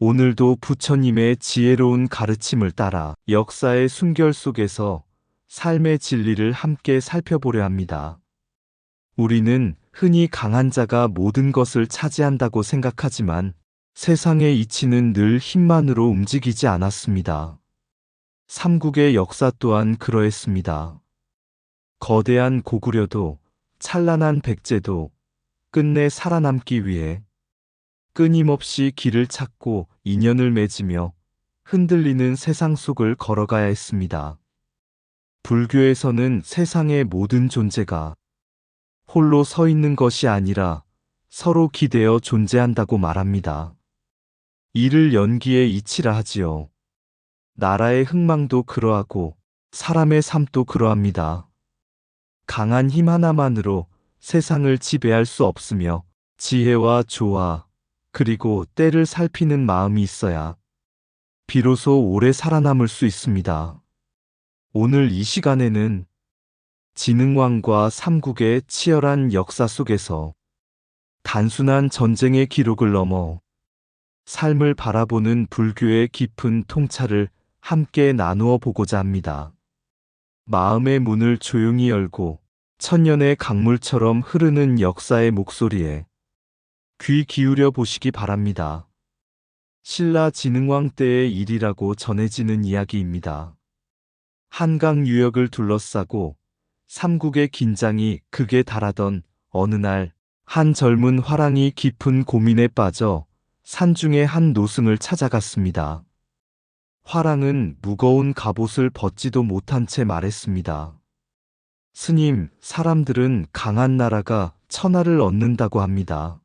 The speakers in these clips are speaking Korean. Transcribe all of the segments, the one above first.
오늘도 부처님의 지혜로운 가르침을 따라 역사의 숨결 속에서 삶의 진리를 함께 살펴보려 합니다. 우리는 흔히 강한 자가 모든 것을 차지한다고 생각하지만 세상의 이치는 늘 힘만으로 움직이지 않았습니다. 삼국의 역사 또한 그러했습니다. 거대한 고구려도 찬란한 백제도 끝내 살아남기 위해 끊임없이 길을 찾고 인연을 맺으며 흔들리는 세상 속을 걸어가야 했습니다. 불교에서는 세상의 모든 존재가 홀로 서 있는 것이 아니라 서로 기대어 존재한다고 말합니다. 이를 연기의 이치라 하지요. 나라의 흥망도 그러하고 사람의 삶도 그러합니다. 강한 힘 하나만으로 세상을 지배할 수 없으며 지혜와 조화, 그리고 때를 살피는 마음이 있어야 비로소 오래 살아남을 수 있습니다. 오늘 이 시간에는 진흥왕과 삼국의 치열한 역사 속에서 단순한 전쟁의 기록을 넘어 삶을 바라보는 불교의 깊은 통찰을 함께 나누어 보고자 합니다. 마음의 문을 조용히 열고 천년의 강물처럼 흐르는 역사의 목소리에 귀 기울여 보시기 바랍니다. 신라 진흥왕 때의 일이라고 전해지는 이야기입니다. 한강 유역을 둘러싸고 삼국의 긴장이 극에 달하던 어느 날, 한 젊은 화랑이 깊은 고민에 빠져 산중의 한 노승을 찾아갔습니다. 화랑은 무거운 갑옷을 벗지도 못한 채 말했습니다. 스님, 사람들은 강한 나라가 천하를 얻는다고 합니다.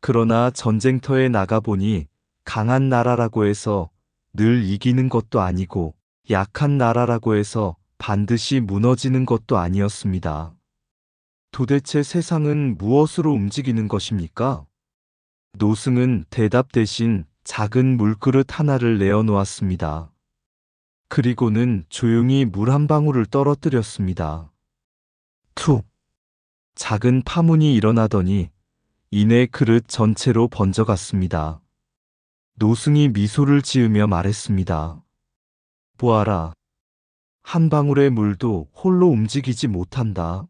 그러나 전쟁터에 나가보니 강한 나라라고 해서 늘 이기는 것도 아니고 약한 나라라고 해서 반드시 무너지는 것도 아니었습니다. 도대체 세상은 무엇으로 움직이는 것입니까? 노승은 대답 대신 작은 물그릇 하나를 내어놓았습니다. 그리고는 조용히 물 한 방울을 떨어뜨렸습니다. 툭! 작은 파문이 일어나더니 이내 그릇 전체로 번져갔습니다. 노승이 미소를 지으며 말했습니다. 보아라. 한 방울의 물도 홀로 움직이지 못한다.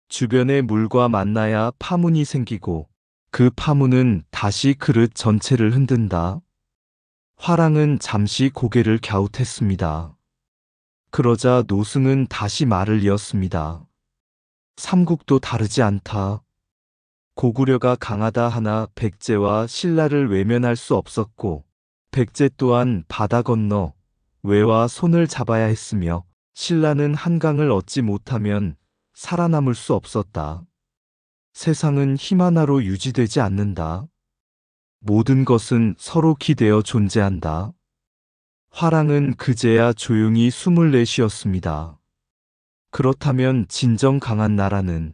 주변의 물과 만나야 파문이 생기고 그 파문은 다시 그릇 전체를 흔든다. 화랑은 잠시 고개를 갸웃했습니다. 그러자 노승은 다시 말을 이었습니다. 삼국도 다르지 않다. 고구려가 강하다 하나 백제와 신라를 외면할 수 없었고 백제 또한 바다 건너 외와 손을 잡아야 했으며 신라는 한강을 얻지 못하면 살아남을 수 없었다. 세상은 힘 하나로 유지되지 않는다. 모든 것은 서로 기대어 존재한다. 화랑은 그제야 조용히 숨을 내쉬었습니다. 그렇다면 진정 강한 나라는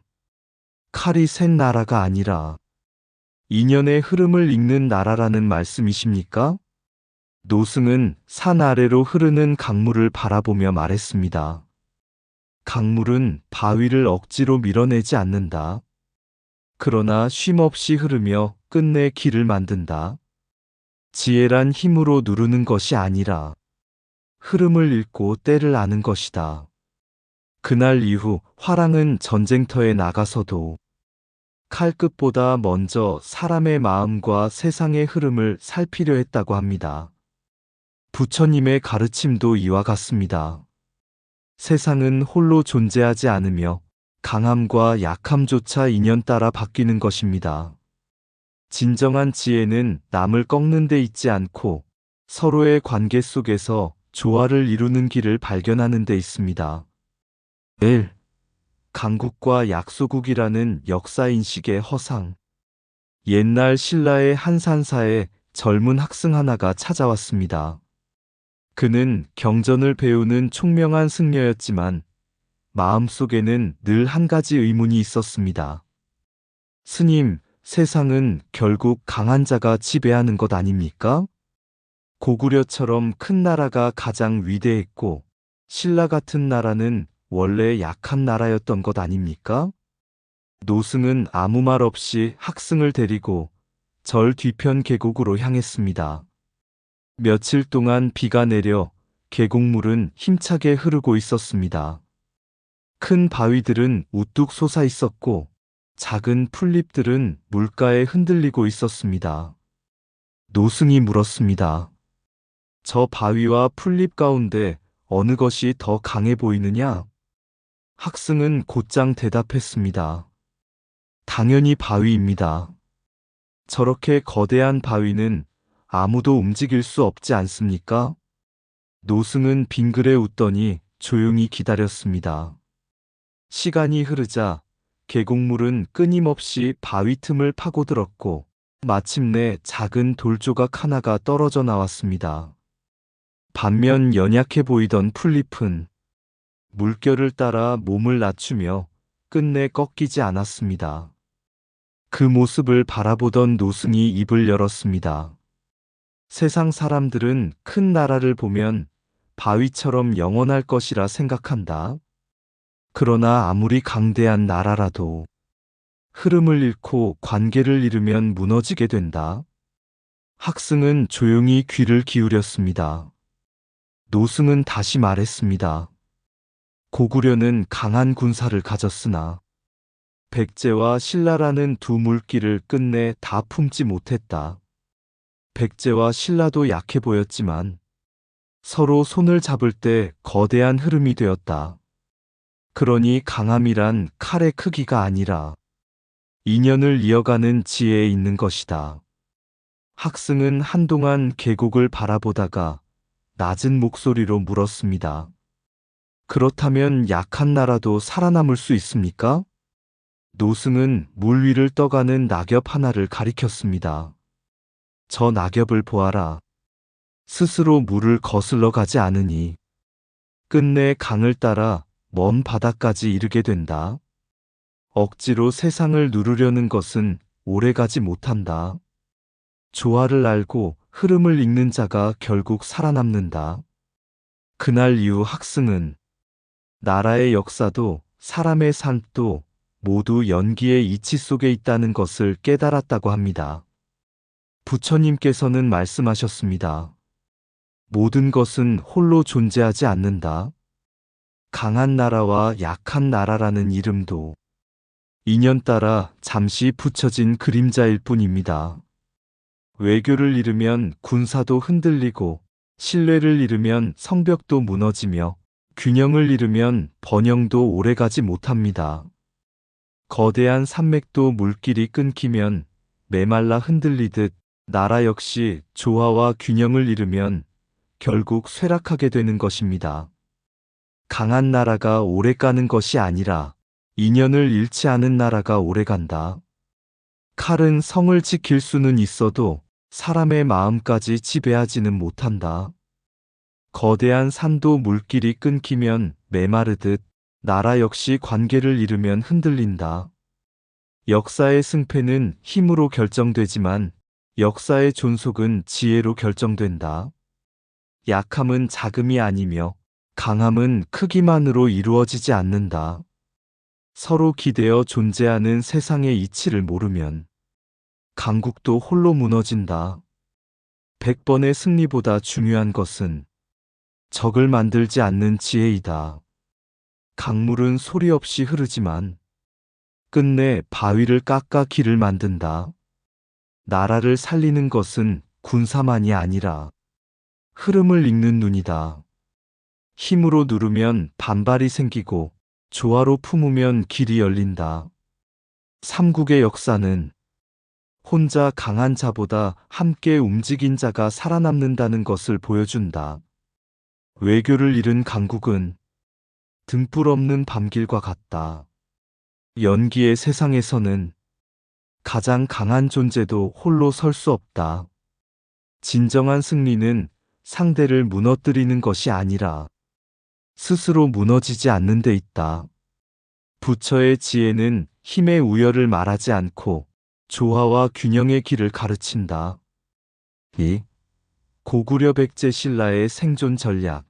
칼이 센 나라가 아니라 인연의 흐름을 읽는 나라라는 말씀이십니까? 노승은 산 아래로 흐르는 강물을 바라보며 말했습니다. 강물은 바위를 억지로 밀어내지 않는다. 그러나 쉼없이 흐르며 끝내 길을 만든다. 지혜란 힘으로 누르는 것이 아니라 흐름을 읽고 때를 아는 것이다. 그날 이후 화랑은 전쟁터에 나가서도 칼끝보다 먼저 사람의 마음과 세상의 흐름을 살피려 했다고 합니다. 부처님의 가르침도 이와 같습니다. 세상은 홀로 존재하지 않으며 강함과 약함조차 인연 따라 바뀌는 것입니다. 진정한 지혜는 남을 꺾는 데 있지 않고 서로의 관계 속에서 조화를 이루는 길을 발견하는 데 있습니다. 1. 강국과 약소국이라는 역사인식의 허상. 옛날 신라의 한 산사에 젊은 학생 하나가 찾아왔습니다. 그는 경전을 배우는 총명한 승려였지만 마음속에는 늘 한 가지 의문이 있었습니다. 스님, 세상은 결국 강한 자가 지배하는 것 아닙니까? 고구려처럼 큰 나라가 가장 위대했고 신라 같은 나라는 원래 약한 나라였던 것 아닙니까? 노승은 아무 말 없이 학승을 데리고 절 뒤편 계곡으로 향했습니다. 며칠 동안 비가 내려 계곡물은 힘차게 흐르고 있었습니다. 큰 바위들은 우뚝 솟아 있었고 작은 풀잎들은 물가에 흔들리고 있었습니다. 노승이 물었습니다. 저 바위와 풀잎 가운데 어느 것이 더 강해 보이느냐? 학승은 곧장 대답했습니다. 당연히 바위입니다. 저렇게 거대한 바위는 아무도 움직일 수 없지 않습니까? 노승은 빙그레 웃더니 조용히 기다렸습니다. 시간이 흐르자 계곡물은 끊임없이 바위 틈을 파고들었고 마침내 작은 돌조각 하나가 떨어져 나왔습니다. 반면 연약해 보이던 풀잎은 물결을 따라 몸을 낮추며 끝내 꺾이지 않았습니다. 그 모습을 바라보던 노승이 입을 열었습니다. 세상 사람들은 큰 나라를 보면 바위처럼 영원할 것이라 생각한다. 그러나 아무리 강대한 나라라도 흐름을 잃고 관계를 잃으면 무너지게 된다. 학승은 조용히 귀를 기울였습니다. 노승은 다시 말했습니다. 고구려는 강한 군사를 가졌으나 백제와 신라라는 두 물기를 끝내 다 품지 못했다. 백제와 신라도 약해 보였지만 서로 손을 잡을 때 거대한 흐름이 되었다. 그러니 강함이란 칼의 크기가 아니라 인연을 이어가는 지혜에 있는 것이다. 학승은 한동안 계곡을 바라보다가 낮은 목소리로 물었습니다. 그렇다면 약한 나라도 살아남을 수 있습니까? 노승은 물 위를 떠가는 낙엽 하나를 가리켰습니다. 저 낙엽을 보아라. 스스로 물을 거슬러 가지 않으니 끝내 강을 따라 먼 바다까지 이르게 된다. 억지로 세상을 누르려는 것은 오래가지 못한다. 조화를 알고 흐름을 읽는 자가 결국 살아남는다. 그날 이후 학승은 나라의 역사도 사람의 삶도 모두 연기의 이치 속에 있다는 것을 깨달았다고 합니다. 부처님께서는 말씀하셨습니다. 모든 것은 홀로 존재하지 않는다. 강한 나라와 약한 나라라는 이름도 인연 따라 잠시 붙여진 그림자일 뿐입니다. 외교를 잃으면 군사도 흔들리고 신뢰를 잃으면 성벽도 무너지며 균형을 잃으면 번영도 오래가지 못합니다. 거대한 산맥도 물길이 끊기면 메말라 흔들리듯 나라 역시 조화와 균형을 잃으면 결국 쇠락하게 되는 것입니다. 강한 나라가 오래 가는 것이 아니라 인연을 잃지 않은 나라가 오래 간다. 칼은 성을 지킬 수는 있어도 사람의 마음까지 지배하지는 못한다. 거대한 산도 물길이 끊기면 메마르듯 나라 역시 관계를 잃으면 흔들린다. 역사의 승패는 힘으로 결정되지만 역사의 존속은 지혜로 결정된다. 약함은 자금이 아니며 강함은 크기만으로 이루어지지 않는다. 서로 기대어 존재하는 세상의 이치를 모르면 강국도 홀로 무너진다. 100번의 승리보다 중요한 것은 적을 만들지 않는 지혜이다. 강물은 소리 없이 흐르지만 끝내 바위를 깎아 길을 만든다. 나라를 살리는 것은 군사만이 아니라 흐름을 읽는 눈이다. 힘으로 누르면 반발이 생기고 조화로 품으면 길이 열린다. 삼국의 역사는 혼자 강한 자보다 함께 움직인 자가 살아남는다는 것을 보여준다. 외교를 잃은 강국은 등불 없는 밤길과 같다. 연기의 세상에서는 가장 강한 존재도 홀로 설 수 없다. 진정한 승리는 상대를 무너뜨리는 것이 아니라 스스로 무너지지 않는 데 있다. 부처의 지혜는 힘의 우열을 말하지 않고 조화와 균형의 길을 가르친다. 2. 고구려 백제 신라의 생존 전략.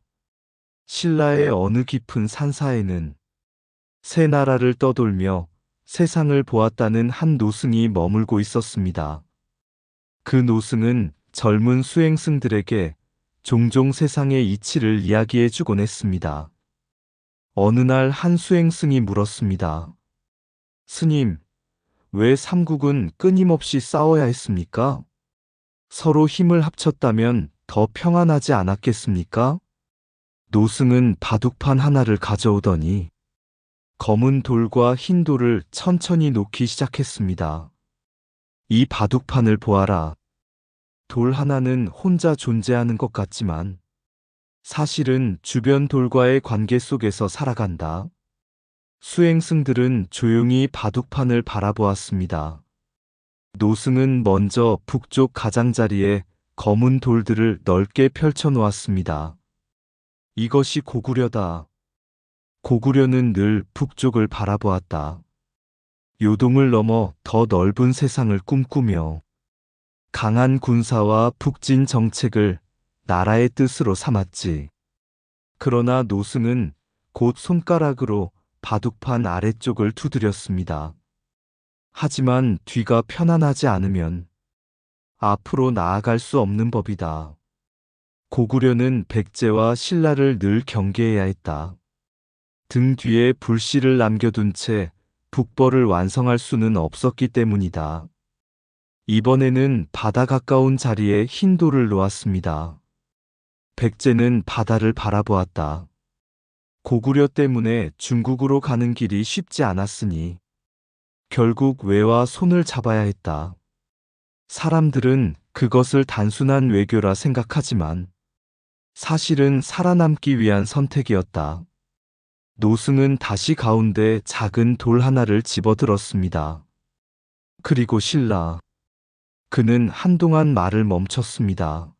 신라의 어느 깊은 산사에는 새 나라를 떠돌며 세상을 보았다는 한 노승이 머물고 있었습니다. 그 노승은 젊은 수행승들에게 종종 세상의 이치를 이야기해 주곤 했습니다. 어느 날 한 수행승이 물었습니다. 스님, 왜 삼국은 끊임없이 싸워야 했습니까? 서로 힘을 합쳤다면 더 평안하지 않았겠습니까? 노승은 바둑판 하나를 가져오더니 검은 돌과 흰 돌을 천천히 놓기 시작했습니다. 이 바둑판을 보아라. 돌 하나는 혼자 존재하는 것 같지만 사실은 주변 돌과의 관계 속에서 살아간다. 수행승들은 조용히 바둑판을 바라보았습니다. 노승은 먼저 북쪽 가장자리에 검은 돌들을 넓게 펼쳐 놓았습니다. 이것이 고구려다. 고구려는 늘 북쪽을 바라보았다. 요동을 넘어 더 넓은 세상을 꿈꾸며 강한 군사와 북진 정책을 나라의 뜻으로 삼았지. 그러나 노승은 곧 손가락으로 바둑판 아래쪽을 두드렸습니다. 하지만 뒤가 편안하지 않으면 앞으로 나아갈 수 없는 법이다. 고구려는 백제와 신라를 늘 경계해야 했다. 등 뒤에 불씨를 남겨둔 채 북벌을 완성할 수는 없었기 때문이다. 이번에는 바다 가까운 자리에 흰 돌을 놓았습니다. 백제는 바다를 바라보았다. 고구려 때문에 중국으로 가는 길이 쉽지 않았으니 결국 외와 손을 잡아야 했다. 사람들은 그것을 단순한 외교라 생각하지만 사실은 살아남기 위한 선택이었다. 노승은 다시 가운데 작은 돌 하나를 집어들었습니다. 그리고 신라. 그는 한동안 말을 멈췄습니다.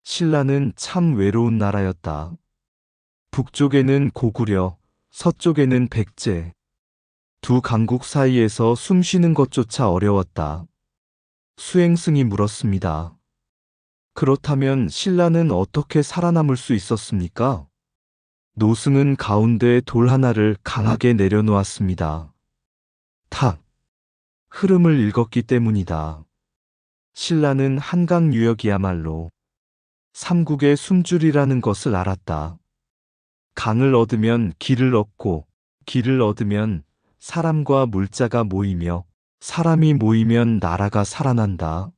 신라는 참 외로운 나라였다. 북쪽에는 고구려, 서쪽에는 백제. 두 강국 사이에서 숨 쉬는 것조차 어려웠다. 수행승이 물었습니다. 그렇다면 신라는 어떻게 살아남을 수 있었습니까? 노승은 가운데 돌 하나를 강하게 내려놓았습니다. 탁! 흐름을 읽었기 때문이다. 신라는 한강 유역이야말로 삼국의 숨줄이라는 것을 알았다. 강을 얻으면 길을 얻고, 길을 얻으면 사람과 물자가 모이며, 사람이 모이면 나라가 살아난다.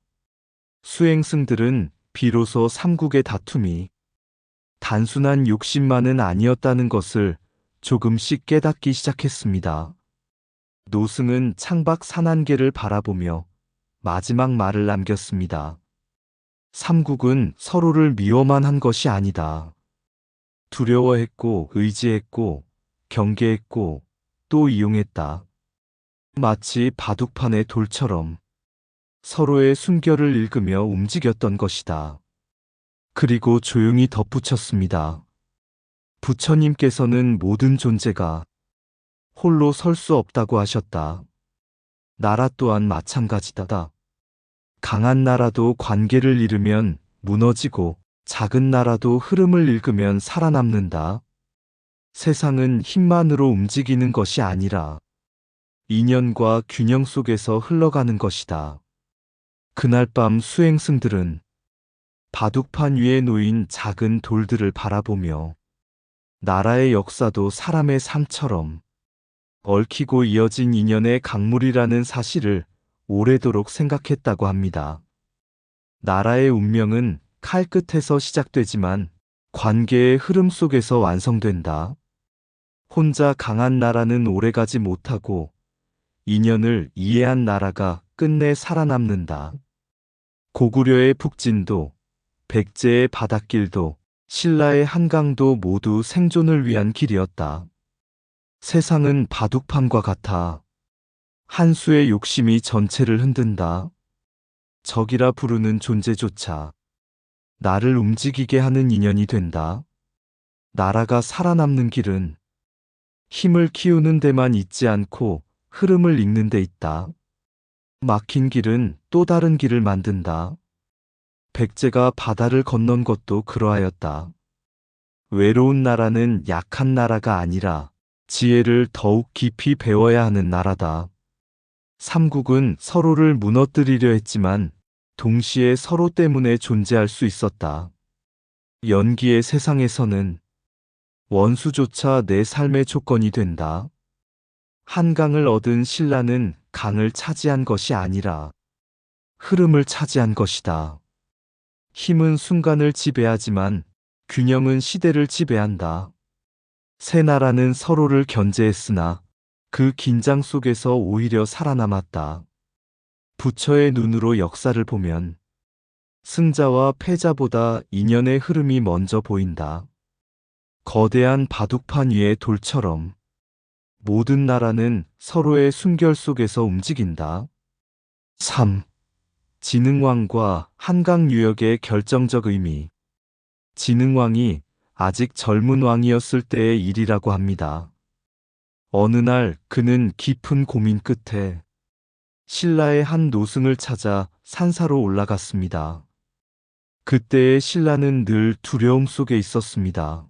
수행승들은 비로소 삼국의 다툼이 단순한 욕심만은 아니었다는 것을 조금씩 깨닫기 시작했습니다. 노승은 창밖 산안개를 바라보며 마지막 말을 남겼습니다. 삼국은 서로를 미워만 한 것이 아니다. 두려워했고, 의지했고, 경계했고, 또 이용했다. 마치 바둑판의 돌처럼 서로의 숨결을 읽으며 움직였던 것이다. 그리고 조용히 덧붙였습니다. 부처님께서는 모든 존재가 홀로 설 수 없다고 하셨다. 나라 또한 마찬가지다. 강한 나라도 관계를 잃으면 무너지고 작은 나라도 흐름을 읽으면 살아남는다. 세상은 힘만으로 움직이는 것이 아니라 인연과 균형 속에서 흘러가는 것이다. 그날 밤 수행승들은 바둑판 위에 놓인 작은 돌들을 바라보며 나라의 역사도 사람의 삶처럼 얽히고 이어진 인연의 강물이라는 사실을 오래도록 생각했다고 합니다. 나라의 운명은 칼끝에서 시작되지만 관계의 흐름 속에서 완성된다. 혼자 강한 나라는 오래가지 못하고 인연을 이해한 나라가 끝내 살아남는다. 고구려의 북진도, 백제의 바닷길도, 신라의 한강도 모두 생존을 위한 길이었다. 세상은 바둑판과 같아. 한 수의 욕심이 전체를 흔든다. 적이라 부르는 존재조차 나를 움직이게 하는 인연이 된다. 나라가 살아남는 길은 힘을 키우는 데만 있지 않고 흐름을 읽는 데 있다. 막힌 길은 또 다른 길을 만든다. 백제가 바다를 건넌 것도 그러하였다. 외로운 나라는 약한 나라가 아니라 지혜를 더욱 깊이 배워야 하는 나라다. 삼국은 서로를 무너뜨리려 했지만 동시에 서로 때문에 존재할 수 있었다. 연기의 세상에서는 원수조차 내 삶의 조건이 된다. 한강을 얻은 신라는 강을 차지한 것이 아니라 흐름을 차지한 것이다. 힘은 순간을 지배하지만 균형은 시대를 지배한다. 세 나라는 서로를 견제했으나 그 긴장 속에서 오히려 살아남았다. 부처의 눈으로 역사를 보면 승자와 패자보다 인연의 흐름이 먼저 보인다. 거대한 바둑판 위의 돌처럼 모든 나라는 서로의 숨결 속에서 움직인다. 3. 진흥왕과 한강유역의 결정적 의미. 진흥왕이 아직 젊은 왕이었을 때의 일이라고 합니다. 어느 날 그는 깊은 고민 끝에 신라의 한 노승을 찾아 산사로 올라갔습니다. 그때의 신라는 늘 두려움 속에 있었습니다.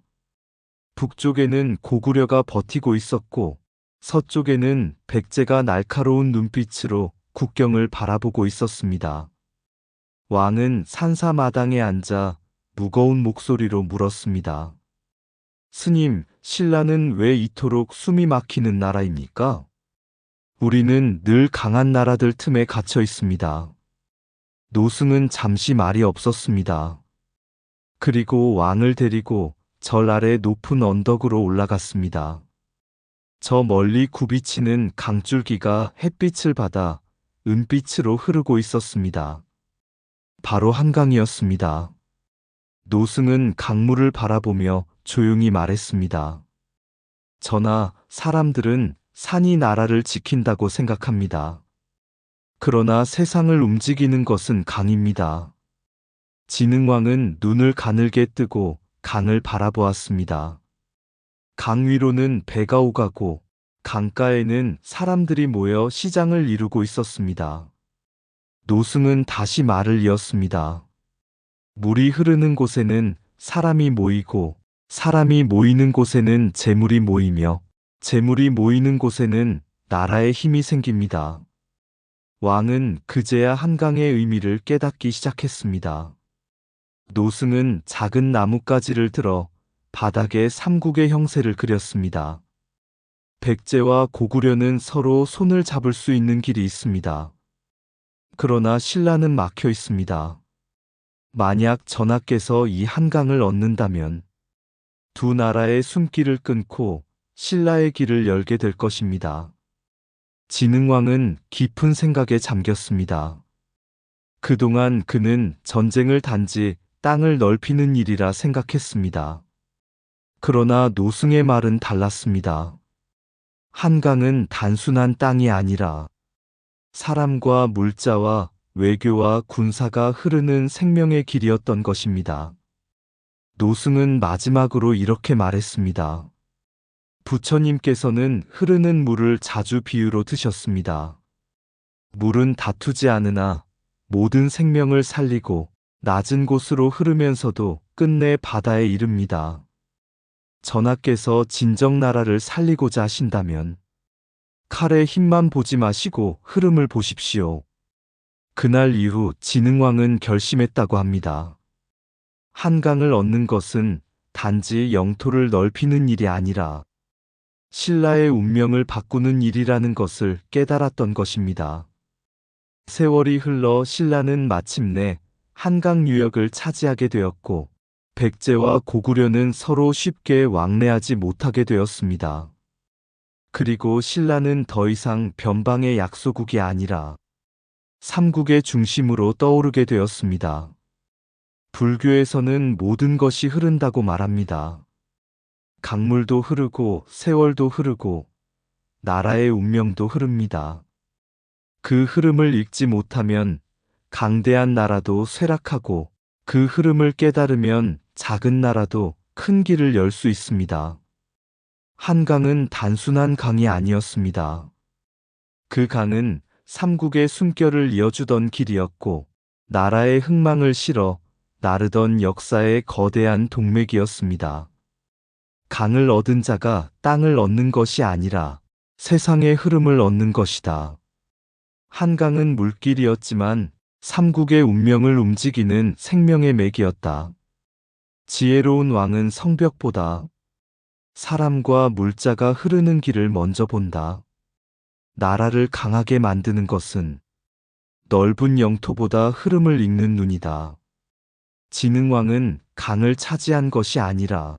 북쪽에는 고구려가 버티고 있었고 서쪽에는 백제가 날카로운 눈빛으로 국경을 바라보고 있었습니다. 왕은 산사 마당에 앉아 무거운 목소리로 물었습니다. 스님, 신라는 왜 이토록 숨이 막히는 나라입니까? 우리는 늘 강한 나라들 틈에 갇혀 있습니다. 노승은 잠시 말이 없었습니다. 그리고 왕을 데리고 절 아래 높은 언덕으로 올라갔습니다. 저 멀리 굽이치는 강줄기가 햇빛을 받아 은빛으로 흐르고 있었습니다. 바로 한강이었습니다. 노승은 강물을 바라보며 조용히 말했습니다. 전하, 사람들은 산이 나라를 지킨다고 생각합니다. 그러나 세상을 움직이는 것은 강입니다. 진흥왕은 눈을 가늘게 뜨고 강을 바라보았습니다. 강 위로는 배가 오가고 강가에는 사람들이 모여 시장을 이루고 있었습니다. 노승은 다시 말을 이었습니다. 물이 흐르는 곳에는 사람이 모이고 사람이 모이는 곳에는 재물이 모이며 재물이 모이는 곳에는 나라의 힘이 생깁니다. 왕은 그제야 한강의 의미를 깨닫기 시작했습니다. 노승은 작은 나뭇가지를 들어 바닥에 삼국의 형세를 그렸습니다. 백제와 고구려는 서로 손을 잡을 수 있는 길이 있습니다. 그러나 신라는 막혀 있습니다. 만약 전하께서 이 한강을 얻는다면 두 나라의 숨길을 끊고 신라의 길을 열게 될 것입니다. 진흥왕은 깊은 생각에 잠겼습니다. 그동안 그는 전쟁을 단지 땅을 넓히는 일이라 생각했습니다. 그러나 노승의 말은 달랐습니다. 한강은 단순한 땅이 아니라 사람과 물자와 외교와 군사가 흐르는 생명의 길이었던 것입니다. 노승은 마지막으로 이렇게 말했습니다. 부처님께서는 흐르는 물을 자주 비유로 드셨습니다. 물은 다투지 않으나 모든 생명을 살리고 낮은 곳으로 흐르면서도 끝내 바다에 이릅니다. 전하께서 진정 나라를 살리고자 하신다면 칼의 힘만 보지 마시고 흐름을 보십시오. 그날 이후 진흥왕은 결심했다고 합니다. 한강을 얻는 것은 단지 영토를 넓히는 일이 아니라 신라의 운명을 바꾸는 일이라는 것을 깨달았던 것입니다. 세월이 흘러 신라는 마침내 한강 유역을 차지하게 되었고 백제와 고구려는 서로 쉽게 왕래하지 못하게 되었습니다. 그리고 신라는 더 이상 변방의 약소국이 아니라 삼국의 중심으로 떠오르게 되었습니다. 불교에서는 모든 것이 흐른다고 말합니다. 강물도 흐르고 세월도 흐르고 나라의 운명도 흐릅니다. 그 흐름을 읽지 못하면 강대한 나라도 쇠락하고 그 흐름을 깨달으면 작은 나라도 큰 길을 열 수 있습니다. 한강은 단순한 강이 아니었습니다. 그 강은 삼국의 숨결을 이어주던 길이었고 나라의 흥망을 실어 나르던 역사의 거대한 동맥이었습니다. 강을 얻은 자가 땅을 얻는 것이 아니라 세상의 흐름을 얻는 것이다. 한강은 물길이었지만 삼국의 운명을 움직이는 생명의 맥이었다. 지혜로운 왕은 성벽보다 사람과 물자가 흐르는 길을 먼저 본다. 나라를 강하게 만드는 것은 넓은 영토보다 흐름을 읽는 눈이다. 진흥왕은 강을 차지한 것이 아니라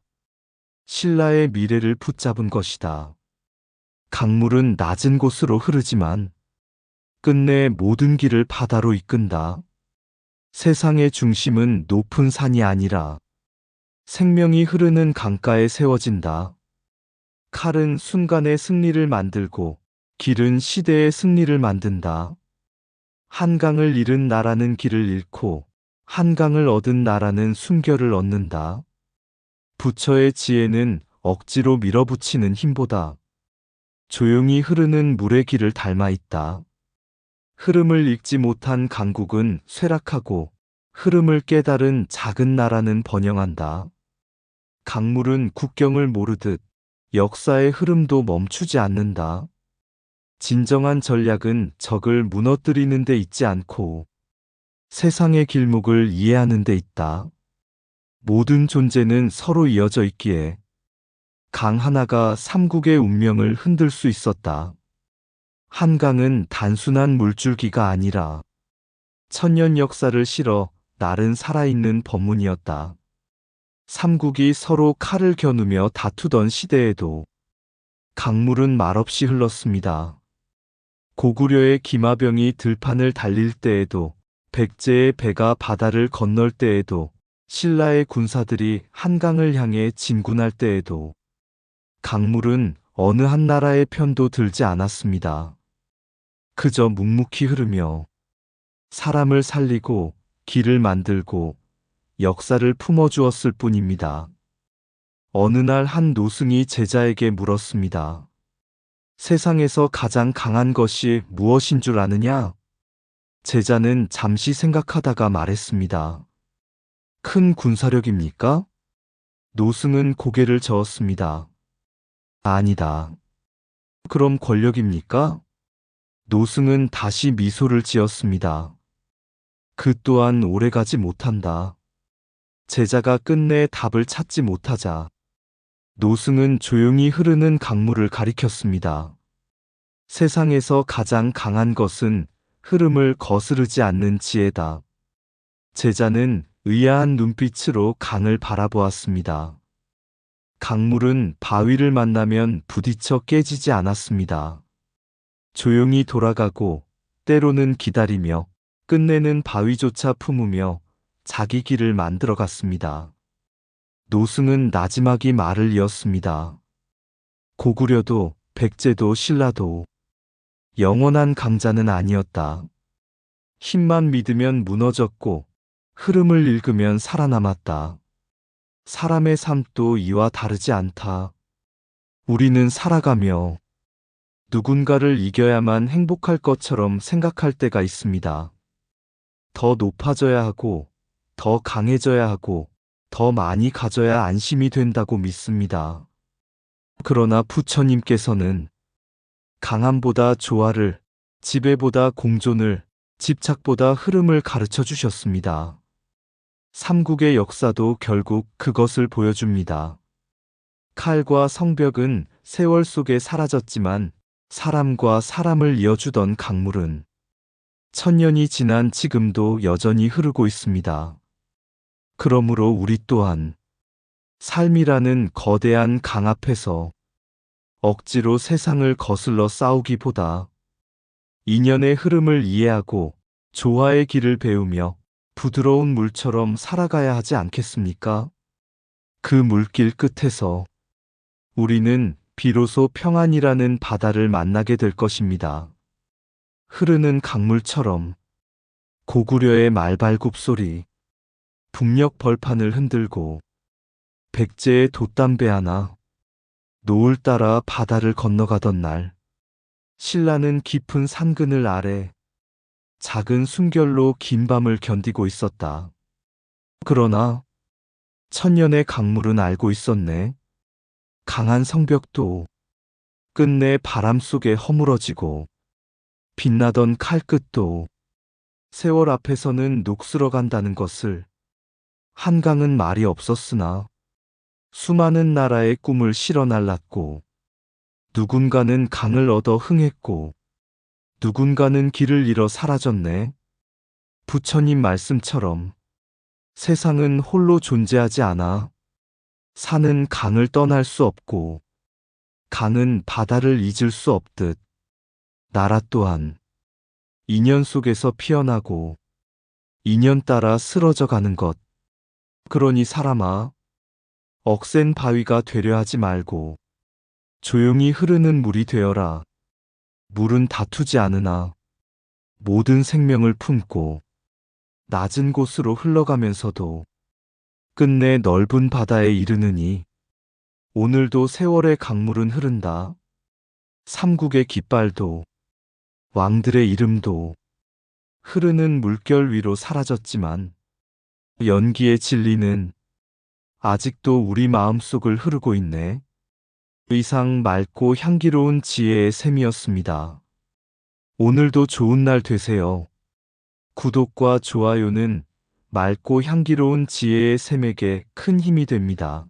신라의 미래를 붙잡은 것이다. 강물은 낮은 곳으로 흐르지만 끝내 모든 길을 바다로 이끈다. 세상의 중심은 높은 산이 아니라 생명이 흐르는 강가에 세워진다. 칼은 순간의 승리를 만들고 길은 시대의 승리를 만든다. 한강을 잃은 나라는 길을 잃고 한강을 얻은 나라는 순결을 얻는다. 부처의 지혜는 억지로 밀어붙이는 힘보다 조용히 흐르는 물의 길을 닮아 있다. 흐름을 읽지 못한 강국은 쇠락하고 흐름을 깨달은 작은 나라는 번영한다. 강물은 국경을 모르듯 역사의 흐름도 멈추지 않는다. 진정한 전략은 적을 무너뜨리는 데 있지 않고 세상의 길목을 이해하는 데 있다. 모든 존재는 서로 이어져 있기에 강 하나가 삼국의 운명을 흔들 수 있었다. 한강은 단순한 물줄기가 아니라 천년 역사를 실어 날은 살아있는 법문이었다. 삼국이 서로 칼을 겨누며 다투던 시대에도 강물은 말없이 흘렀습니다. 고구려의 기마병이 들판을 달릴 때에도, 백제의 배가 바다를 건널 때에도, 신라의 군사들이 한강을 향해 진군할 때에도 강물은 어느 한 나라의 편도 들지 않았습니다. 그저 묵묵히 흐르며 사람을 살리고 길을 만들고 역사를 품어주었을 뿐입니다. 어느 날 한 노승이 제자에게 물었습니다. 세상에서 가장 강한 것이 무엇인 줄 아느냐? 제자는 잠시 생각하다가 말했습니다. 큰 군사력입니까? 노승은 고개를 저었습니다. 아니다. 그럼 권력입니까? 노승은 다시 미소를 지었습니다. 그 또한 오래가지 못한다. 제자가 끝내 답을 찾지 못하자 노승은 조용히 흐르는 강물을 가리켰습니다. 세상에서 가장 강한 것은 흐름을 거스르지 않는 지혜다. 제자는 의아한 눈빛으로 강을 바라보았습니다. 강물은 바위를 만나면 부딪혀 깨지지 않았습니다. 조용히 돌아가고 때로는 기다리며 끝내는 바위조차 품으며 자기 길을 만들어 갔습니다. 노승은 나지막이 말을 이었습니다. 고구려도 백제도 신라도 영원한 강자는 아니었다. 힘만 믿으면 무너졌고 흐름을 읽으면 살아남았다. 사람의 삶도 이와 다르지 않다. 우리는 살아가며 누군가를 이겨야만 행복할 것처럼 생각할 때가 있습니다. 더 높아져야 하고, 더 강해져야 하고, 더 많이 가져야 안심이 된다고 믿습니다. 그러나 부처님께서는 강함보다 조화를, 지배보다 공존을, 집착보다 흐름을 가르쳐 주셨습니다. 삼국의 역사도 결국 그것을 보여줍니다. 칼과 성벽은 세월 속에 사라졌지만 사람과 사람을 이어주던 강물은 천년이 지난 지금도 여전히 흐르고 있습니다. 그러므로 우리 또한 삶이라는 거대한 강 앞에서 억지로 세상을 거슬러 싸우기보다 인연의 흐름을 이해하고 조화의 길을 배우며 부드러운 물처럼 살아가야 하지 않겠습니까? 그 물길 끝에서 우리는 비로소 평안이라는 바다를 만나게 될 것입니다. 흐르는 강물처럼 고구려의 말발굽 소리, 북녘 벌판을 흔들고 백제의 돛담배 하나, 노을 따라 바다를 건너가던 날, 신라는 깊은 산그늘 아래 작은 순결로 긴 밤을 견디고 있었다. 그러나 천년의 강물은 알고 있었네. 강한 성벽도 끝내 바람 속에 허물어지고 빛나던 칼끝도 세월 앞에서는 녹슬어 간다는 것을 한강은 말이 없었으나 수많은 나라의 꿈을 실어 날랐고 누군가는 강을 얻어 흥했고 누군가는 길을 잃어 사라졌네. 부처님 말씀처럼 세상은 홀로 존재하지 않아. 산은 강을 떠날 수 없고 강은 바다를 잊을 수 없듯 나라 또한 인연 속에서 피어나고 인연 따라 쓰러져 가는 것. 그러니 사람아, 억센 바위가 되려 하지 말고 조용히 흐르는 물이 되어라. 물은 다투지 않으나 모든 생명을 품고 낮은 곳으로 흘러가면서도 끝내 넓은 바다에 이르느니 오늘도 세월의 강물은 흐른다. 삼국의 깃발도 왕들의 이름도 흐르는 물결 위로 사라졌지만 연기의 진리는 아직도 우리 마음속을 흐르고 있네. 이상 맑고 향기로운 지혜의 샘이었습니다. 오늘도 좋은 날 되세요. 구독과 좋아요는 맑고 향기로운 지혜의 샘에게 큰 힘이 됩니다.